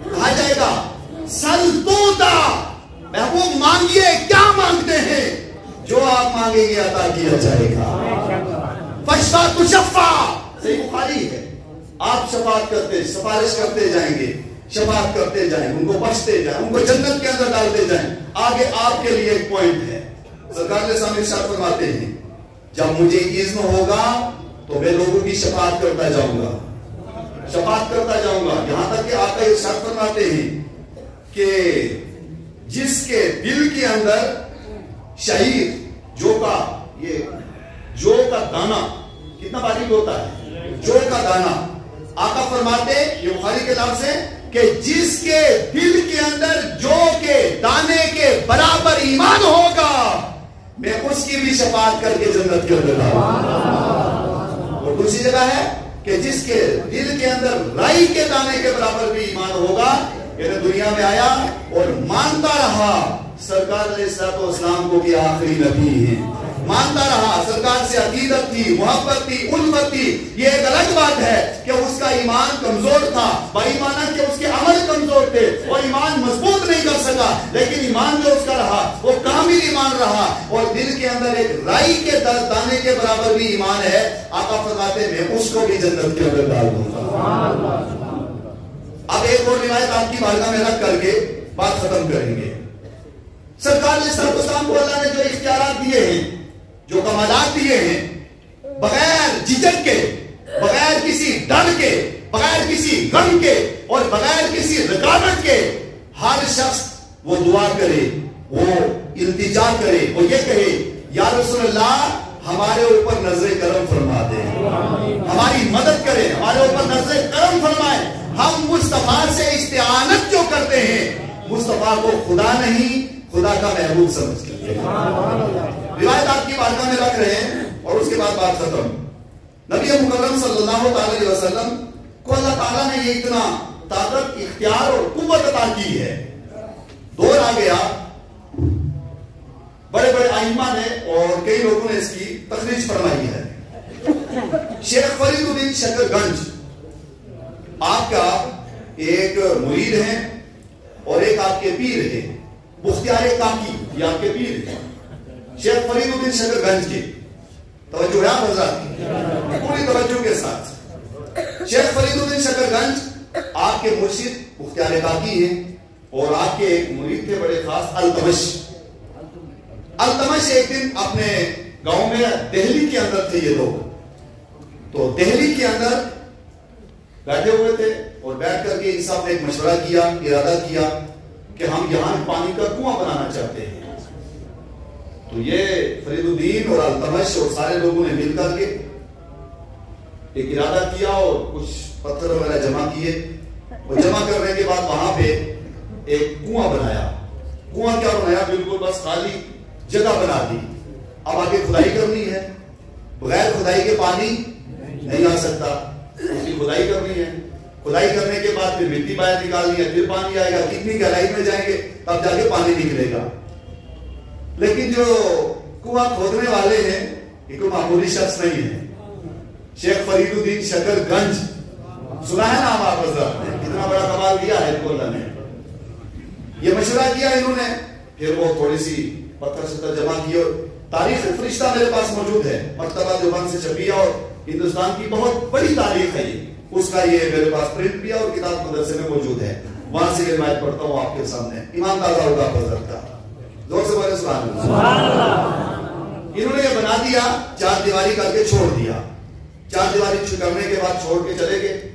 کہا جائے گا سل توتا, محبوب مانگیے کیا مانگتے ہیں, جو آپ مانگیں گے عطا کیا جائے گا. فاشفع تشفع, صحیح بخاری ہے, آپ شفاعت کرتے سفارش کرتے جائیں گے, شفاعت کرتے جائیں, ان کو بخشتے جائیں, ان کو جنت کے اندر ڈالتے جائیں. آگے آپ کے لیے ایک پوائنٹ ہے, سرکار علیہ السلام ارشاد فرماتے ہیں جب مجھے اذن ہوگا تو میں لوگوں کی شفاعت کرتا جاؤں گا, شفاعت کرتا جاؤں گا, یہاں تک کہ آقا ارشاد فرماتے ہیں کہ جس کے دل کے اندر شعیر جو کا دانا کتنا باریک ہوتا ہے, جو کا دانا, آقا فرماتے یہ بخاری کے لفظ ہے کہ جس کے دل کے اندر جو کے دانے کے برابر ایمان ہوگا میں اس کی بھی شفاعت کر کے جنت کے اندر لاؤں. اور دوسری جگہ ہے کہ جس کے دل کے اندر رائی کے دانے کے برابر بھی ایمان ہوگا, یعنی دنیا میں آیا اور مانتا رہا سرکار علیہ السلام کو کہ آخری نبی ہیں, مانتا رہا, سرکار سے عقیدت تھی, محبت تھی, الفت تھی, یہ ایک الگ بات ہے کہ اس کا ایمان کمزور تھا, بےایمانہ کہ اس کے عمل کمزور تھے اور ایمان مضبوط نہیں کر سکا, لیکن ایمان جو اس کا رہا وہ کامل ایمان رہا اور دل کے اندر ایک رائی کے دانے کے برابر بھی ایمان ہے. آقا فرماتے میں اس کو بھی جنت کے اندر ڈال دوں گا. اب ایک اور روایت آپ کی بارگاہ میں رکھ کر کے بات ختم کریں گے. سرکار علیہ السلام کو اللہ نے جو اختیارات دیے ہیں, جو کمالات دیے ہیں, بغیر جھجک کے, بغیر کسی ڈر کے, بغیر کسی غم کے اور بغیر کسی رکاوٹ کے ہر شخص وہ دعا کرے, وہ التجا کرے, وہ یہ کہے یا رسول اللہ ہمارے اوپر نظر کرم فرما دے, ہماری مدد کرے, ہمارے اوپر نظر کرم فرمائے. ہم مصطفیٰ سے استعانت جو کرتے ہیں مصطفیٰ کو خدا نہیں خدا کا محبوب سمجھ کرتے ہیں. روایت آپ کی بارگاہ میں رکھ رہے ہیں اور اس کے بعد بات ختم. نبی مکرم صلی اللہ علیہ وسلم کو اللہ تعالیٰ نے یہ اتنا طاقت, اختیار اور قوت عطا کی ہے. دور آ گیا, بڑے بڑے ائمہ نے اور کئی لوگوں نے اس کی تخریج فرمائی ہے. شیخ فرید الدین شکر گنج آپ کا ایک مرید ہیں اور ایک آپ کے پیر ہیں, بختیار کاکی یہ آپ کے پیر ہیں. شیخ فرید الدین شکر گنج کی توجہ ہے آپ حضرات, پوری توجہ کے ساتھ. شیخ فرید الدین شکر گنج آپ کے مرشد بختیار کاکی ہیں اور آپ کے ایک مرید تھے بڑے خاص التمش. التمش ایک دن اپنے گاؤں میں دہلی کے اندر تھے یہ لوگ, تو دہلی کے اندر بیٹھے ہوئے تھے اور بیٹھ کر کے ان صاحب نے ایک مشورہ کیا, ارادہ کیا کہ ہم یہاں پانی کا کنواں بنانا چاہتے ہیں. تو یہ فرید الدین اور التمش اور سارے لوگوں نے مل کر کے ایک ارادہ کیا اور کچھ پتھر وغیرہ جمع کیے, اور جمع کرنے کے بعد وہاں پہ ایک کنواں بنایا. کنواں کیا بنایا, بالکل بس خالی جگہ بنا دی. اب آگے کھدائی کرنی ہے, بغیر کھدائی کے پانی نہیں آ سکتا, اس کی کھدائی کرنی ہے. کھدائی کرنے کے بعد پھر مٹی باہر نکالنی ہے, پھر پانی آئے گا, کتنی گہرائی میں جائیں گے تب جا کے پانی نکلے گا. لیکن جو کنواں کھودنے والے ہیں یہ کوئی معمولی شخص نہیں ہے. شیخ فرید الدین شکر گنج, سنا ہے نا آپ حضرات نے, کتنا بڑا کمال دیا ہے اللہ نے. یہ مشورہ کیا انہوں نے, پھر وہ تھوڑی سی پتھر شتر جمع کیے اور تاریخ فرشتہ میرے پاس موجود ہے، مکتبہ دیوبند سے چھپی ہے اور ہندوستان کی بہت بڑی تاریخ ہے یہ، اس کا یہ میرے پاس پرنٹ بھی ہے اور کتاب مدرسے میں موجود ہے، وہاں سے یہ روایت پڑھتا ہوں آپ کے سامنے، ایمان تازہ ہوگا حضرت کا، زور سے بولے سبحان اللہ۔ انہوں نے یہ بنا دیا، چار دیواری کر کے چھوڑ دیا، چار دیواری کرنے کے بعد چھوڑ کے چلے گئے۔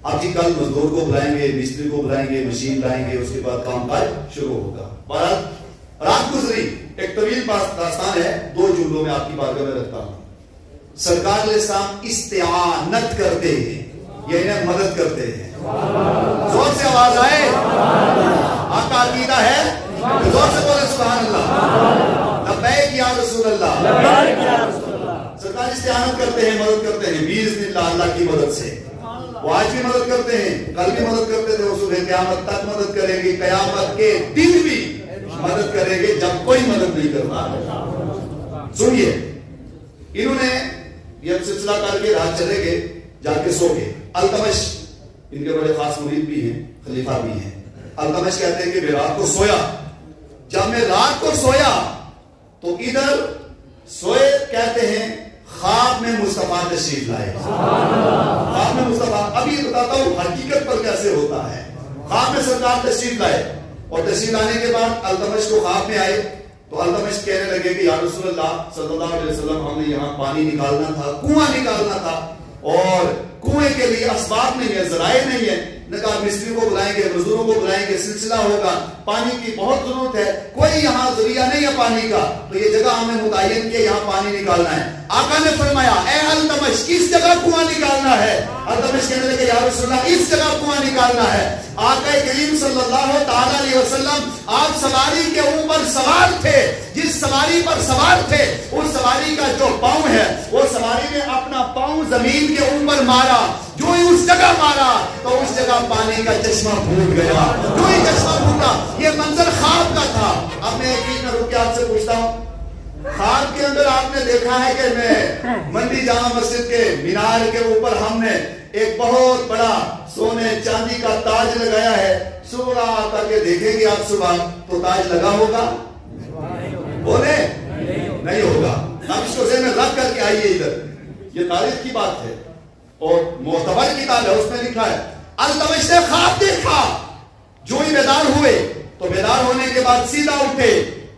اب جی کل مزدور کو بلائیں گے، مستری کو بلائیں گے، مشین لائیں گے، اس کے بعد کام کاج شروع ہوگا۔ بہرحال رات گزری، ایک طویل داستان ہے، 2 جملوں میں آپ کی بارگاہ میں رکھتا ہوں۔ سرکار علیہ السلام استعانت کرتے ہیں، یعنی مدد کرتے ہیں، زور سے آواز آئے، آقا عقیدہ ہے، زور سے بولے سبحان اللہ، لبیک یا رسول اللہ۔ سرکار استعانت کرتے ہیں، مدد کرتے ہیں، باذن اللہ، اللہ کی مدد سے۔ وہ آج بھی مدد کرتے ہیں، کل بھی مدد کرتے تھے، وہ صبح قیامت تک مدد کریں گے، قیامت کے دن بھی مدد کریں گے جب کوئی مدد نہیں کرتا۔ سنیے، انہوں نے یہ سلسلہ کر کے رات چلے گئے، جا کے سو گئے۔ التمش ان کے بڑے خاص مرید بھی ہیں، خلیفہ بھی ہیں۔ التمش کہتے ہیں کہ میں رات کو سویا، جب میں رات کو سویا تو ادھر سوئے کہتے ہیں خواب میں مصطفیٰ تشریف لائے، خواب میں مصطفیٰ، ابھی بتاتا ہوں حقیقت پر کیسے ہوتا ہے۔ خواب میں سرکار تشریف لائے اور تشریف لانے کے بعد التمش کو خواب میں آئے تو التمش کہنے لگے کہ یا رسول اللہ صلی اللہ علیہ وسلم، ہم نے یہاں پانی نکالنا تھا، کنواں نکالنا تھا اور کنویں کے لیے اسباب نہیں ہے، ذرائع نہیں ہے۔ نے کہا مستری کو بلائیں گے، مزدوروں کو بلائیں گے، سلسلہ ہوگا، پانی کی بہت ضرورت ہے، کوئی یہاں ذریعہ نہیں ہے پانی کا، تو یہ جگہ ہمیں متعین کیا، یہاں پانی نکالنا ہے۔ آقا نے فرمایا اے التمش کس جگہ کنواں نکالنا ہے؟ التمش کہنے لگے یا رسول اللہ اس جگہ کنواں نکالنا ہے۔ آقا کریم صلی اللہ تعالی علیہ وسلم آپ سواری کے اوپر سوار تھے، جس سواری پر سوار تھے اس سواری کا جو پاؤں ہے، وہ سواری نے اپنا پاؤں زمین کے اوپر مارا، جو ہی اس جگہ مارا تو اس جگہ پانی کا چشمہ پھوٹ گیا، جو ہی چشمہ پھوٹا۔ یہ منظر خواب کا تھا۔ اب میں ایک چیز میں رک کے آپ سے پوچھتا ہوں، خواب کے اندر آپ نے دیکھا ہے کہ میں منڈی جامع مسجد کے مینار کے اوپر ہم نے ایک بہت بڑا سونے چاندی کا تاج لگایا ہے، صبح آتا کہ دیکھیں گے آپ صبح تو تاج لگا ہوگا؟ بولے نہیں ہوگا۔ اب اس کو ذہن میں رکھ کر کے آئیے ادھر، یہ تاریخ کی بات ہے اور معتبر کتاب ہے، اس میں لکھا ہے التمش نے خواب دیکھا، جو ہی بیدار ہوئے تو بیدار ہونے کے بعد سیدھا اٹھے،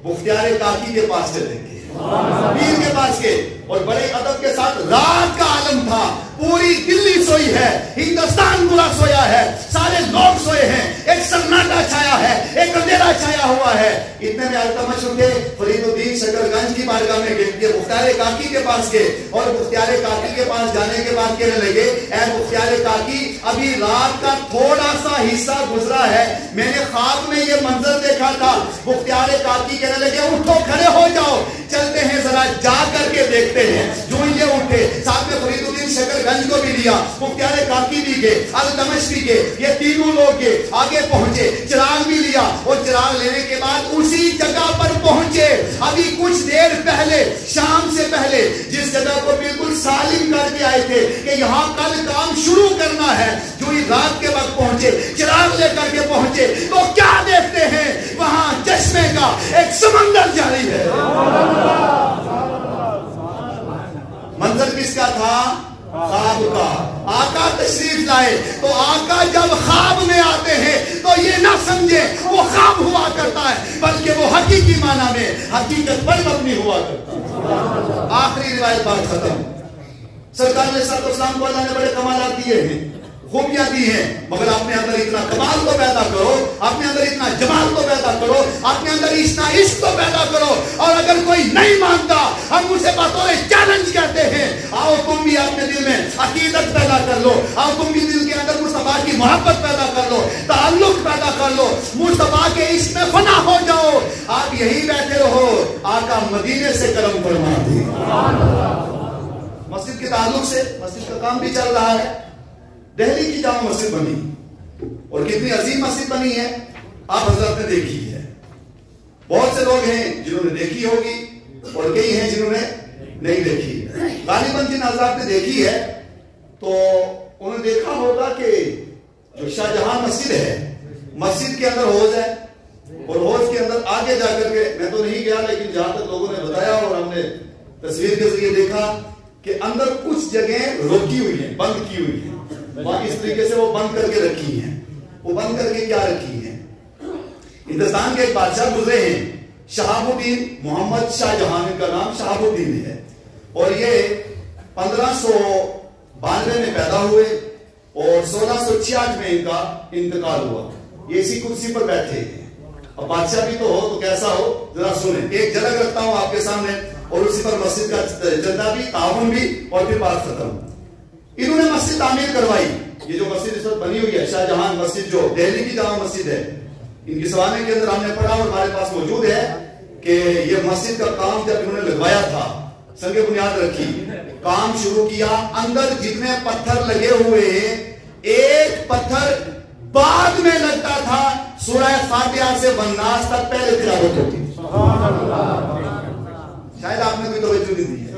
مختار کاکی کے پاس چلے گئے، پیر کے پاس گئے اور بڑے ادب کے ساتھ، رات کا عالم تھا، پوری دلی سوئی ہے، ہندوستان پورا سویا ہے، سارے لوگ سوئے ہیں، ایک سناٹا چھایا ہے، ایک اندھیرا چھایا ہوا ہے۔ اتنے میں التمش اٹھے، فرید الدین شکر گنج کی بارگاہ میں گئے، مختار کاکی کے پاس گئے اور مختار کاکی کے پاس جانے کے بعد کہنے لگے اے مختار کاکی ابھی رات کا تھوڑا سا حصہ گزرا ہے، میں نے خواب میں یہ منظر دیکھا تھا۔ مختار کاکی کہنے لگے اٹھو کھڑے ہو جاؤ، چلتے ہیں ذرا جا کر کے دیکھتے ہیں۔ جو یہ اٹھے، ساتھ میں فرید الدین شکر گنج کو بھی لیا، مختار کاکی بھی گئے، التمش بھی گئے، یہ تینوں لوگ گئے، آگے پہنچے، چراغ بھی لیا اور چراغ لینے کے بعد اسی جگہ پر پہنچے۔ ابھی کچھ دیر پہلے، شام سے پہلے جس جگہ کو بالکل سالم کر کے آئے تھے کہ یہاں کل کام شروع کرنا ہے، جو ہی رات کے وقت پہنچے، چراغ لے کر کے پہنچے تو کیا دیکھتے ہیں؟ وہاں چشمے کا ایک سمندر جاری ہے۔ منظر کس کا تھا؟ خواب کا۔ آقا تشریف لائے تو آقا جب خواب میں آتے ہیں تو یہ نہ سمجھے وہ خواب ہوا کرتا ہے، بلکہ وہ حقیقی معنی میں حقیقت پر مبنی ہوا کرتا ہے۔ آخری روایت بات ختم۔ سرکار علیہ السلام کو اللہ نے بڑے کمالات دیے ہیں، خوبیاں دی ہیں، مگر اپنے اندر اتنا کمال تو پیدا کرو، اپنے اندر اتنا جمال تو پیدا کرو، اپنے اندر اتنا عشق تو پیدا کرو۔ اور اگر کوئی نہیں مانتا، ہم اسے بطور چیلنج کہتے ہیں، آؤ تم بھی اپنے دل میں عقیدت پیدا کر لو، آؤ تم بھی دل کے اندر مصطفیٰ کی محبت پیدا کر لو، تعلق پیدا کر لو، مصطفیٰ کے عشق میں فنا ہو جاؤ۔ آپ یہی بیٹھے رہو، آقا مدینے سے کرم فرما دے۔ مسجد کے تعلق سے مسجد کا کام بھی چل رہا ہے، دہلی کی جامع مسجد بنی اور کتنی عظیم مسجد بنی ہے آپ حضرات نے دیکھی ہے۔ بہت سے لوگ ہیں جنہوں نے دیکھی ہوگی اور کئی ہیں جنہوں نے نہیں دیکھی۔ غالباً جن حضرات نے دیکھی ہے تو انہوں نے دیکھا ہوگا کہ جو شاہ جہاں مسجد ہے، مسجد کے اندر حوض ہے اور حوض کے اندر آگے جا کر کے میں تو نہیں گیا لیکن جہاں تک لوگوں نے بتایا اور ہم نے تصویر کے ذریعے دیکھا کہ اندر کچھ جگہیں روکی ہوئی ہیں, بند کی ہوئی ہیں, وہاں اس طریقے سے وہ بند کر کے رکھی ہیں. وہ بند کر کے کیا رکھی ہیں؟ ہندوستان کے ایک بادشاہ گزرے ہیں شہاب الدین محمد شاہ جہاں, کا نام شہاب الدین ہے, اور یہ 1592 میں پیدا ہوئے اور 1666 میں ان کا انتقال ہوا. یہ اسی کرسی پر بیٹھے ہیں. اب بادشاہ بھی تو ہو تو کیسا ہو ذرا سنیں. ایک جھلک رکھتا ہوں آپ کے سامنے اور اسی پر مسجد کا چندہ بھی, تعاون بھی, اور پھر بات ختم. انہوں نے مسجد تعمیر کروائی. یہ جو مسجد اس وقت بنی ہوئی ہے شاہ جہاں مسجد, جو دہلی کی جامع مسجد ہے, ان کی سوانے کے اندر ہم نے پڑھا اور ہمارے پاس موجود ہے کہ یہ مسجد کا کام جب انہوں نے لگوایا تھا, سنگ بنیاد رکھی, کام شروع کیا, اندر جتنے پتھر لگے ہوئے ہیں ایک پتھر بعد میں لگتا تھا سورہ فاتحہ سے والناس تک پہلے تلاوت ہوتی تھی. شاید آپ نے کوئی توجہ نہیں دی ہے.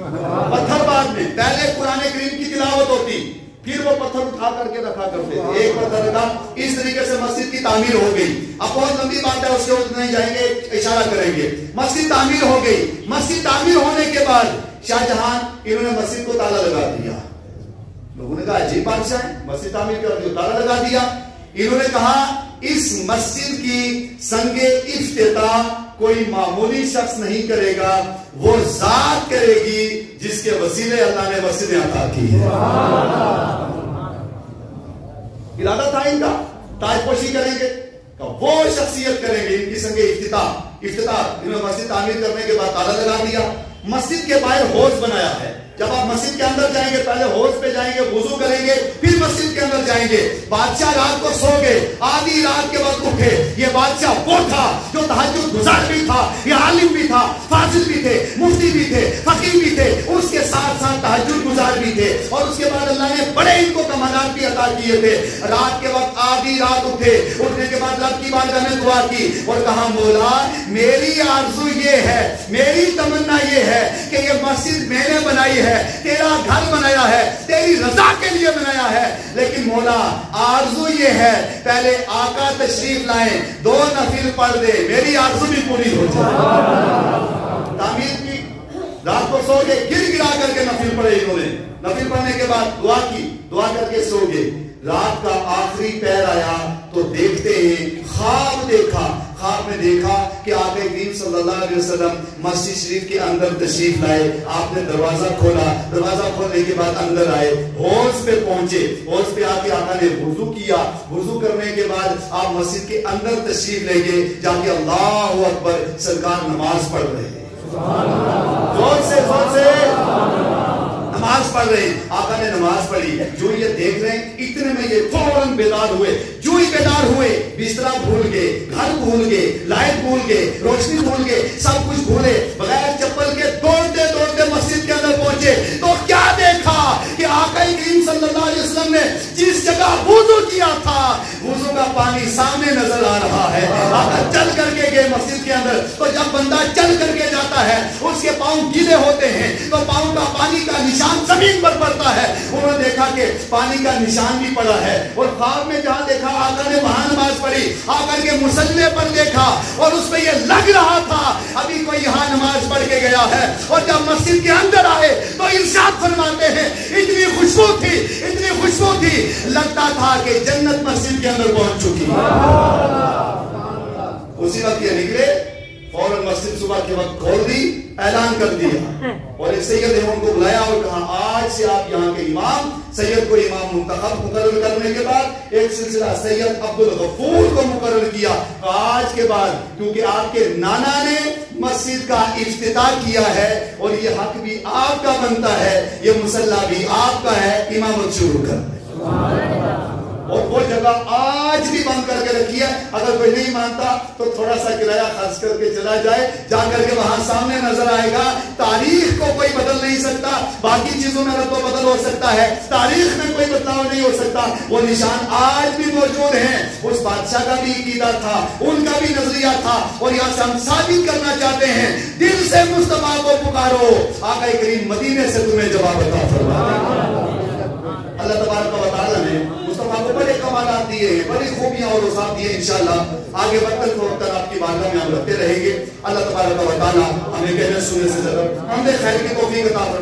پتھر بعد میں, پہلے قرآن کریم کی تلاوت ہوتی, پھر وہ پتھر اٹھا کر کے رکھا کرتے تھے. ایک پتھر رکھا, اس طریقے سے مسجد کی تعمیر ہو گئی. اب بہت لمبی بات ہے, اس کے اوپر نہیں جائیں گے, اشارہ کریں گے. مسجد تعمیر ہو گئی. مسجد تعمیر ہونے کے بعد شاہ جہاں انہوں نے مسجد کو تالا لگا دیا. لوگوں نے کہا عجیب بادشاہ ہے, مسجد تعمیر کر دی, تالا لگا دیا. انہوں نے کہا اس مسجد کی سنگ افتتاح کوئی معمولی شخص نہیں کرے گا, وہ ذات کرے گی جس کے وسیلے اللہ نے مسجد عطا کی ہے. ارادہ تھا ان کا, تاج پوشی کریں گے, وہ شخصیت کریں گے. ان کی سنگ افتتاح انہوں نے مسجد تعمیر کرنے کے بعد تالا لگا دیا. مسجد کے باہر حوض بنایا ہے. جب آپ مسجد کے اندر جائیں گے پہلے حوض پہ جائیں گے, وضو کریں گے, پھر مسجد کے اندر جائیں گے. بادشاہ رات کو سو گئے, آدھی رات کے وقت اٹھے. یہ بادشاہ وہ تھا جو تہجد گزار بھی تھا, یہ عالم بھی تھا, فاضل بھی تھے, مفتی بھی تھے, فقیہ بھی تھے, اس کے ساتھ ساتھ تہجد گزار بھی تھے. اور اس کے بعد اللہ نے بڑے ان کو کمالات بھی عطا کیے تھے. رات کے وقت آدھی رات اٹھے, اٹھنے کے بعد رب کی بارگاہ میں دعا کی اور کہا مولا میری آرزو یہ ہے, میری تمنا یہ ہے کہ یہ مسجد میں نے بنائی ہے, تیرا گھر بنایا ہے, تیری رضا کے لیے بنایا ہے, لیکن مولا آرزو یہ ہے پہلے آقا تشریف لائیں, 2 نفل پڑھ دے, میری آرزو بھی پوری ہو جائے. تعمیر کی, رات کو سو گئے, گر گرا کر کے نفل پڑھے. انہوں نے نفل پڑھنے کے بعد دعا کی, دعا کر کے سو گئے. رات کا آخری پہر آیا تو دیکھتے ہیں خواب دیکھا. خواب میں دیکھا کہ آقا کریم صلی اللہ علیہ وسلم مسجد شریف کے اندر تشریف لائے. آپ نے دروازہ کھولا, دروازہ کھولنے کے بعد اندر آئے, حوض پہ پہنچے. حوض پہ آ کے آقا نے وضو کیا. وضو کرنے کے بعد آپ مسجد کے اندر تشریف لے گئے. جا کے اللہ اکبر, سرکار نماز پڑھ رہے ہیں. زور سے نماز پڑھ رہے ہیں. آقا نے نماز پڑھی. جو یہ دیکھ رہے ہیں اتنے میں یہ فوراً بیدار ہوئے. جو ہی بیدار ہوئے بستر بھول گئے, گھر بھول گئے, لائٹ بھول گئے, روشنی بھول گئے, سب کچھ بھولے. بغیر چپل کے دوڑتے دوڑتے مسجد کے اندر پہنچے تو کیا دیکھا کہ آقا کریم صلی اللہ علیہ وسلم نے جس جگہ وضو کیا تھا وضو کا پانی سامنے نظر آ رہا ہے. آقا چل کر کے گئے مسجد کے اندر. تو جب بندہ چل کر کے جاتا ہے اس کے پاؤں گیلے ہوتے ہیں تو پاؤں کا پانی کا نشان زمین پر پڑتا ہے. انہوں نے دیکھا کہ پانی کا نشان بھی پڑا ہے. اور خواب میں جہاں دیکھا آقا نے وہاں نماز پڑھی. آقا کے مصلے پر دیکھا اور اس پہ یہ لگ رہا تھا ابھی کوئی یہاں نماز پڑھ کے گیا ہے. اور جب مسجد کے اندر آئے تو ارشاد فرماتے ہیں اتنی خوشبو تھی, اتنی خوشبو تھی, لگتا تھا کہ جنت مسجد کے اندر پہنچ چکی. اسی وقت یہ نکلے, فوراً مسجد صبح کے وقت کھول دی, اعلان کر دیا. اور ایک سید نے ان کو بلایا اور کہا آج سے آپ یہاں کے امام. سید کو امام منتخب مقرر کرنے کے بعد ایک سلسلہ سید عبد الغفور کو مقرر کیا. آج کے بعد کیونکہ آپ کے نانا نے مسجد کا افتتاح کیا ہے اور یہ حق بھی آپ کا بنتا ہے, یہ مصلی بھی آپ کا ہے, امامت شروع کر دیں. اور وہ جگہ آج بھی بند کر کے رکھی ہے. اگر کوئی نہیں مانتا تو تھوڑا سا کرایہ خرچ کر کے چلا جائے, جا کر کے وہاں سامنے نظر آئے گا. تاریخ کو کوئی بدل نہیں سکتا, باقی چیزوں میں رد و بدل ہو سکتا ہے, تاریخ میں کوئی بدلاؤ نہیں ہو سکتا. وہ نشان آج بھی موجود ہیں. اس بادشاہ کا بھی عقیدہ تھا, ان کا بھی نظریہ تھا, اور یہاں سے ہم ثابت کرنا چاہتے ہیں دل سے مصطفیٰ کو پکارو, آقا کریم مدینے سے تمہیں جواب عطا فرمائے. اللہ تبارک و تعالی نے مصطفیٰ کو بڑے کمالات دیے ہیں, بڑی خوبیاں اور اوصاف دیے. انشاءاللہ آگے بڑھ کر آپ کی بات بارگاہ میں ہم رکھتے رہیں گے. اللہ تبارک و تعالیٰ ہمیں کہنے سننے سے ضرور ہمیں خیر کی توفیق عطا فرمائے.